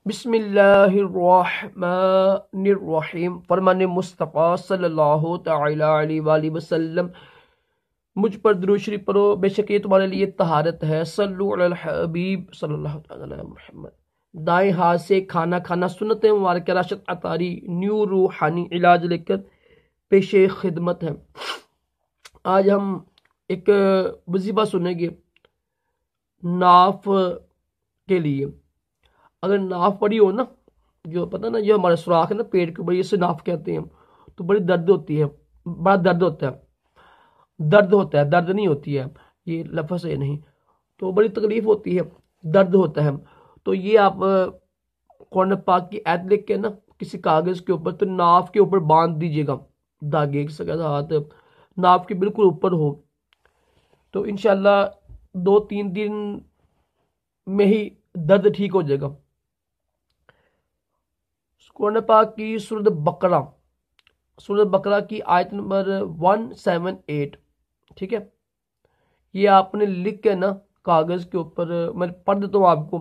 بسم اللہ الرحمن الرحیم۔ فرمان مصطفیٰ صلی اللہ تعالی علیہ وآلہ وسلم، مجھ پر درود شریف پڑھو، بے شک یہ تمہارے لیے طہارت ہے۔ صلو علی الحبیب صلی اللہ تعالی علی محمد۔ دائیں ہاتھ سے کھانا کھانا سنت مبارکہ راشد عطاری نیو روحانی علاج لے کر پیش خدمت ہے۔ آج ہم ایک وظیفہ سنیں گے ناف کے لیے۔ اگر ناف پڑی ہو نا، جو پتہ نا، یہ ہمارے سوراخ ہے نا پیٹ کے اوپر، اسے ناف کہتے ہیں، تو بڑی درد ہوتی ہے، بڑا درد ہوتا ہے، درد نہیں ہوتی ہے، یہ لفظ ہے نہیں، تو بڑی تکلیف ہوتی ہے، درد ہوتا ہے۔ تو یہ آپ قرآن پاک کی آیت لکھ کے نا کسی کاغذ کے اوپر، تو ناف کے اوپر باندھ دیجیے گا دھاگے کے ساتھ، ناف کے بالکل اوپر ہو، تو انشاءاللہ 2-3 دن میں ہی درد ٹھیک ہو جائے گا۔ قرآن پاک کی سورۃ بقرہ کی آیت نمبر 178، ٹھیک ہے، یہ آپ نے لکھ کے نا کاغذ کے اوپر، میں پڑھ دیتا ہوں آپ کو،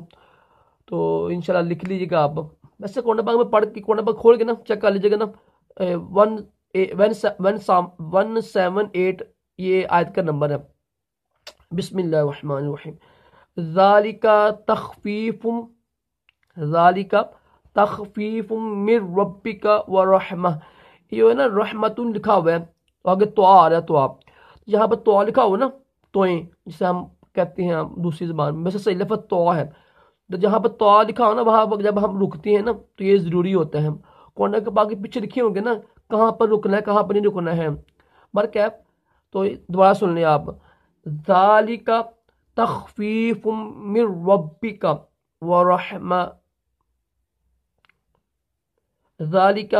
تو انشاءاللہ لکھ لیجیے گا آپ۔ ویسے قرآن پاک میں پڑھ کے، قرآن پاک کھول کے نا چیک کر لیجیے گا نا، 178 یہ آیت کا نمبر ہے۔ بسم اللہ الرحمن الرحیم۔ ذالک تخفیف من ربک ورحمہ، یہ ہے نا رحمت لکھا ہوا ہے، تو آگے تو آ رہا ہے، تو آپ جہاں پر تو لکھا ہوا نا، توئیں جسے ہم کہتے ہیں دوسری زبان میں، ویسے صحیح لفظ تو ہے، تو جہاں پر تو لکھا ہو نا، وہاں پر جب ہم رکتے ہیں نا تو یہ ضروری ہوتا ہے۔ قرآن کے باقی پیچھے لکھے ہوں گے نا کہاں پر رکنا ہے کہاں پر نہیں رکنا ہے، برکیف، تو دوبارہ سن لیں آپ۔ ذالک تخفیف من ربک ورحمہ، ذالک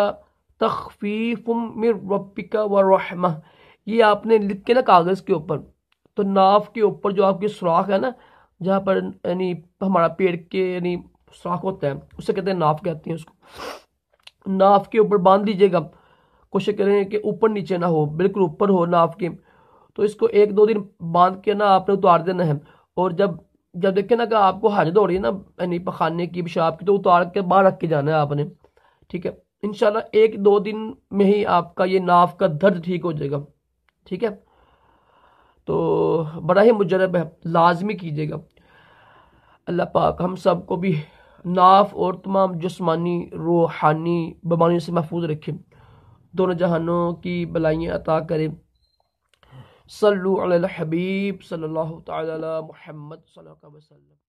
تخفیف من ربک ورحمہ، یہ آپ نے لکھ کے نا کاغذ کے اوپر، تو ناف کے اوپر جو آپ کی سوراخ ہے نا، جہاں پر یعنی ہمارا پیٹ کے یعنی سوراخ ہوتا ہے، اسے کہتے ہیں ناف، کہتے ہیں اس کو، ناف کے اوپر باندھ دیجیے گا۔ کوشش کریں کہ اوپر نیچے نہ ہو، بالکل اوپر ہو ناف کے، تو اس کو 1-2 دن باندھ کے نا آپ نے اتار دینا ہے۔ اور جب دیکھیں نا کہ آپ کو حاجت ہو رہی ہے نا، یعنی پخانے کی پیشاب کی، تو اتار کے باہر رکھ کے جانا ہے آپ نے، ٹھیک ہے۔ انشاءاللہ 1-2 دن میں ہی آپ کا یہ ناف کا درد ٹھیک ہو جائے گا، ٹھیک ہے۔ تو بڑا ہی مجرب ہے، لازمی کیجیے گا۔ اللہ پاک ہم سب کو بھی ناف اور تمام جسمانی روحانی بیماریوں سے محفوظ رکھے، دونوں جہانوں کی بلائیاں عطا کرے۔ صلو علی الحبیب صلی اللہ تعالی علی محمد صلی اللہ علیہ وسلم۔